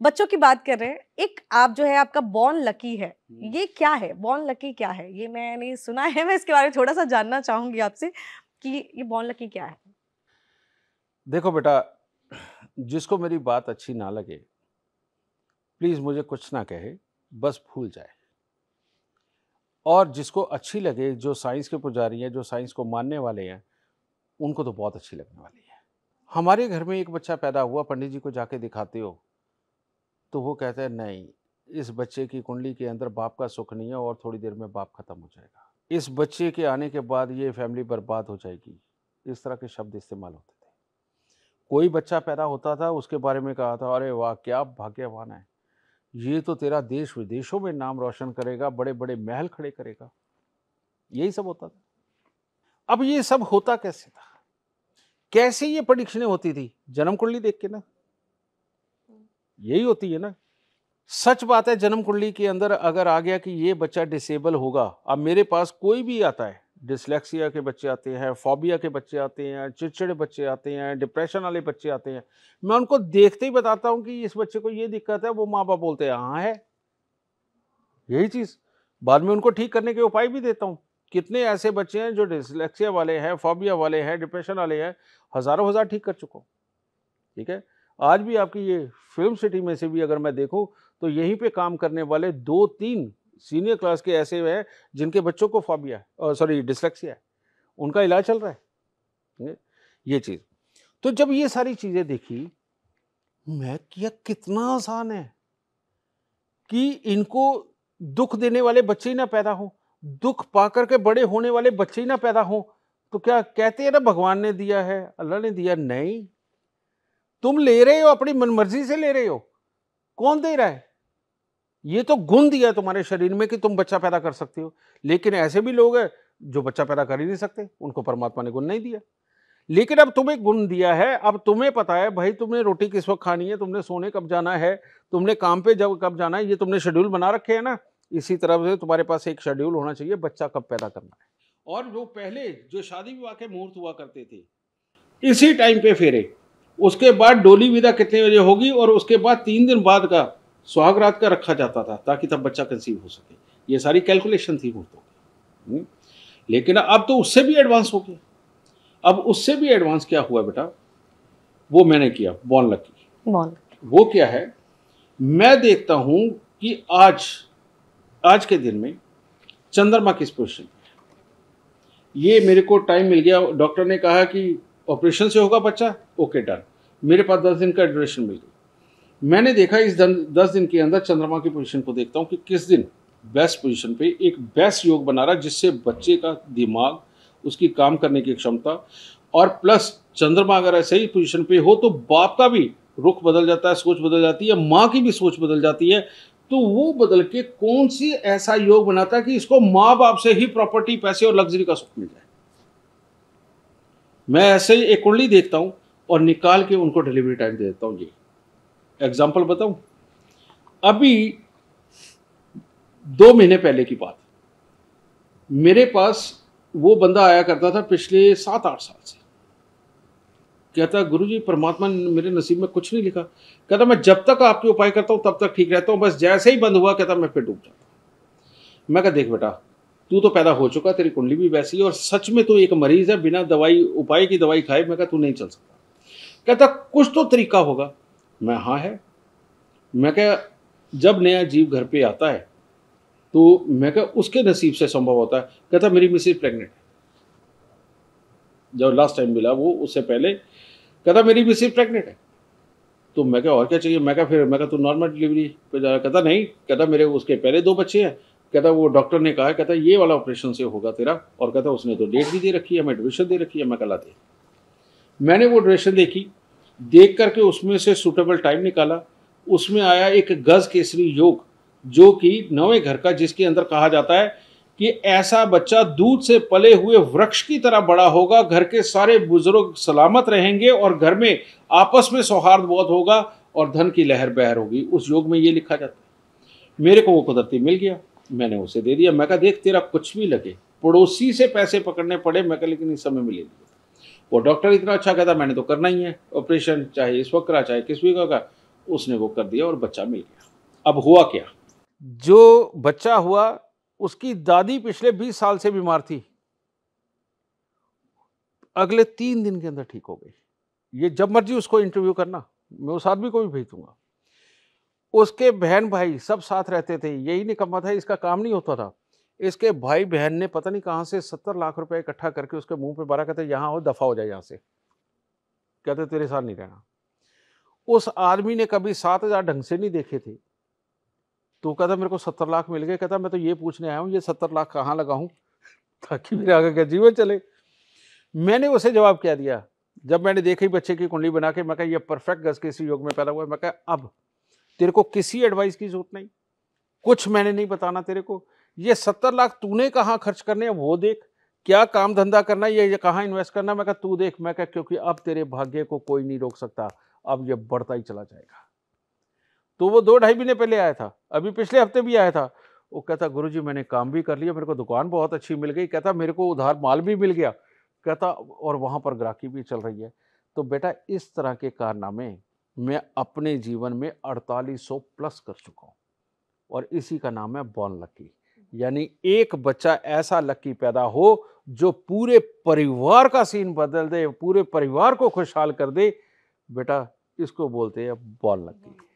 बच्चों की बात कर रहे हैं, एक आप जो है आपका बॉर्न लकी है, हम्म। ये क्या है? बॉर्न लकी क्या है? ये मैंने सुना है, मैं इसके बारे में थोड़ा-सा जानना चाहूँगी आपसे कि ये बॉर्न लकी क्या है? देखो बेटा, जिसको मेरी बात अच्छी ना लगे, प्लीज़ मुझे कुछ ना कहे, बस भूल जाए। और जिसको अच्छी लगे, जो साइंस के पुजारी हैं, जो साइंस को मानने वाले हैं, उनको तो बहुत अच्छी लगने वाली है। हमारे घर में एक बच्चा पैदा हुआ, पंडित जी को जाके दिखाते हो, तो वो कहते हैं नहीं, इस बच्चे की कुंडली के अंदर बाप का सुख नहीं है और थोड़ी देर में बाप खत्म हो जाएगा। इस बच्चे के आने के बाद ये फैमिली बर्बाद हो जाएगी। इस तरह के शब्द इस्तेमाल होते थे। कोई बच्चा पैदा होता था, उसके बारे में कहा था, अरे वाह! क्या भाग्यवान है। ये तो तेरा देश-विदेशों में नाम रोशन करेगा, बड़े-बड़े महल खड़े करेगा। यही सब होता था। अब ये सब होता कैसे था? कैसे ये प्रेडिक्शनें होती थी? जन्म कुंडली देख के ना। यही होती है ना। सच बात है, जन्म कुंडली के अंदर अगर आ गया कि ये बच्चा डिसेबल होगा, अब मेरे पास कोई भी आता है, डिस्लेक्सिया के बच्चे आते हैं, फोबिया के बच्चे आते हैं, चिड़चिड़े बच्चे आते हैं, डिप्रेशन वाले बच्चे आते हैं, मैं उनको देखते ही बताता हूँ कि इस बच्चे को ये दिक्कत है, वो माँ-बाप बोलते हैं हाँ है, यही चीज़। बाद में उनको ठीक करने के उपाय भी देता हूँ। कितने ऐसे बच्चे हैं जो डिस्लेक्सिया वाले हैं, फोबिया वाले हैं, डिप्रेशन वाले हैं, हज़ारों हज़ार ठीक कर चुका हूँ, ठीक है? आज भी आपकी ये फ़िल्म सिटी में से भी अगर मैं देखूँ, तो यहीं पे काम करने वाले 2-3 सीनियर क्लास के ऐसे हैं, जिनके बच्चों को फोबिया है, सॉरी डिस्लेक्सिया है, उनका इलाज चल रहा है। ये चीज़। तो जब ये सारी चीज़ें देखी, मैं किया कितना आसान है कि इनको दुःख देने वाले बच्चे ही ना पैदा हों, दुःख पाकर के बड़े होने वाले बच्चे ही ना पैदा हों। तो क्या कहते हैं ना भगवान ने दिया है, अल्लाह ने दिया, नहीं। तुम ले रहे हो, अपनी मनमर्जी से ले रहे हो। कौन दे रहा है? ये तो गुण दिया है तुम्हारे शरीर में कि तुम बच्चा पैदा कर सकते हो। लेकिन ऐसे भी लोग हैं जो बच्चा पैदा कर ही नहीं सकते, उनको परमात्मा ने गुण नहीं दिया। लेकिन अब तुम्हें गुण दिया है, अब तुम्हें पता है भाई तुम्हें रोटी किस वक्त खानी है, तुमने सोने कब जाना है, तुमने काम पे जब कब जाना है, ये तुमने शेड्यूल बना रखे हैं ना। इसी तरह से तुम्हारे पास एक शेड्यूल होना चाहिए, बच्चा कब पैदा करना है। और जो पहले जो शादी विवाह के मुहूर्त हुआ करते थे, इसी टाइम पे फेरे, उसके बाद डोली विदा कितने बजे होगी और उसके बाद 3 दिन बाद का सुहागरात का रखा जाता था ताकि तब बच्चा कंसीव हो सके। ये सारी कैलकुलेशन थी मुहूर्तों की। लेकिन अब तो उससे भी एडवांस हो गया। अब उससे भी एडवांस क्या हुआ बेटा, वो मैंने किया बॉर्न लकी। वो क्या है, मैं देखता हूं कि आज के दिन में चंद्रमा किस पोजीशन पे है। ये मेरे को टाइम मिल गया, डॉक्टर ने कहा कि ऑपरेशन से होगा बच्चा, ओके डन। मेरे पास 10 दिन का ड्यूरेशन मिल गई। मैंने देखा इस 10 दिन के अंदर चंद्रमा की पोजीशन को देखता हूं कि किस दिन बेस्ट पोजीशन पे एक बेस्ट योग बना रहा, जिससे बच्चे का दिमाग, उसकी काम करने की क्षमता, और प्लस चंद्रमा अगर ऐसे ही पोजीशन पे हो तो बाप का भी रुख बदल जाता है, सोच बदल जाती है, माँ की भी सोच बदल जाती है। तो वो बदल के कौन सी ऐसा योग बनाता है कि इसको माँ बाप से ही प्रॉपर्टी, पैसे और लग्जरी का सुख मिल जाए। मैं ऐसे ही एक कुंडली देखता हूं और निकाल के उनको डिलीवरी टाइम दे देता हूं। ये एग्जाम्पल बताऊं, अभी 2 महीने पहले की बात, मेरे पास वो बंदा आया करता था पिछले 7-8 साल से। कहता गुरुजी परमात्मा ने मेरे नसीब में कुछ नहीं लिखा। कहता मैं जब तक आपके उपाय करता हूं तब तक ठीक रहता हूं, बस जैसे ही बंद हुआ कहता मैं फिर डूब जाता हूं। मैं कहा देख बेटा, तू तो पैदा हो चुका, तेरी कुंडली भी वैसी है और सच में तू एक मरीज है, बिना दवाई उपाय की दवाई खाए। मैं कहा तू नहीं चल सकता। कहता कुछ तो तरीका होगा। मैं हाँ है। मैं कहा जब नया जीव घर पे आता है तो मैं कहा उसके नसीब से संभव होता है। कहता मेरी मिसेज प्रेग्नेंट है। जब लास्ट टाइम मिला वो, उससे पहले कहता मेरी मिसेज प्रेग्नेंट है। तो मैं कहा और क्या चाहिए। मैं कहा तू नॉर्मल डिलीवरी पे जा रहा। कहता नहीं, कहता मेरे उसके पहले 2 बच्चे हैं। कहता वो डॉक्टर ने कहा, कहता ये वाला ऑपरेशन से होगा तेरा, और कहता उसने तो डेट भी दे रखी है, मैं ड्यूरेशन दे रखी है। मैं कहा दे। मैंने वो ड्यूरेशन देखी, देख करके उसमें से सूटेबल टाइम निकाला। उसमें आया एक गज केसरी योग, जो कि 9वें घर का, जिसके अंदर कहा जाता है कि ऐसा बच्चा दूध से पले हुए वृक्ष की तरह बड़ा होगा, घर के सारे बुजुर्ग सलामत रहेंगे और घर में आपस में सौहार्द बहुत होगा और धन की लहर बहर होगी। उस योग में ये लिखा जाता है। मेरे को वो कुदरती मिल गया, मैंने उसे दे दिया। मैं कहा देख तेरा कुछ भी लगे, पड़ोसी से पैसे पकड़ने पड़े, मैं कहा लेकिन इस समय मिलेगी। वो डॉक्टर इतना अच्छा कहता मैंने तो करना ही है ऑपरेशन, चाहे इस वक्त करा चाहे किस भी का। उसने वो कर दिया और बच्चा मिल गया। अब हुआ क्या, जो बच्चा हुआ उसकी दादी पिछले 20 साल से बीमार थी, अगले 3 दिन के अंदर ठीक हो गई। ये जब मर्जी उसको इंटरव्यू करना, मैं उस आदमी को भी भेज दूंगा। उसके बहन भाई सब साथ रहते थे, यही निकम्मा था, इसका काम नहीं होता था। इसके भाई बहन ने पता नहीं कहां से 70 लाख रुपए इकट्ठा करके उसके मुंह पे मारा, कहते यहाँ हो, दफा हो जाए यहाँ से, कहते तेरे साथ नहीं रहना। उस आदमी ने कभी 7,000 ढंग से नहीं देखे थे, तो कहता मेरे को 70 लाख मिल गए, कहता मैं तो ये पूछने आया हूँ ये 70 लाख कहाँ लगाऊं ताकि मेरे आगे का जीवन चले। मैंने उसे जवाब क्या दिया, जब मैंने देखी बच्चे की कुंडली बना के, मैं कहा ये परफेक्ट गज के इसी योग में पैदा हुआ है। मैं कहा अब तेरे को किसी एडवाइस की जरूरत नहीं, कुछ मैंने नहीं बताना तेरे को, ये 70 लाख तूने कहाँ खर्च करने हैं वो देख, क्या काम धंधा करना है, ये कहाँ इन्वेस्ट करना। मैं कहा तू देख। मैं कहा क्योंकि अब तेरे भाग्य को कोई नहीं रोक सकता, अब ये बढ़ता ही चला जाएगा। तो वो 2-2.5 महीने पहले आया था, अभी पिछले हफ्ते भी आया था। वो कहता गुरुजी मैंने काम भी कर लिया, मेरे को दुकान बहुत अच्छी मिल गई, कहता मेरे को उधार माल भी मिल गया, कहता और वहां पर ग्राहकी भी चल रही है। तो बेटा इस तरह के कारनामे मैं अपने जीवन में 4800 प्लस कर चुका हूं, और इसी का नाम है बॉर्न लकी। यानी एक बच्चा ऐसा लकी पैदा हो जो पूरे परिवार का सीन बदल दे, पूरे परिवार को खुशहाल कर दे, बेटा इसको बोलते हैं बॉर्न लकी।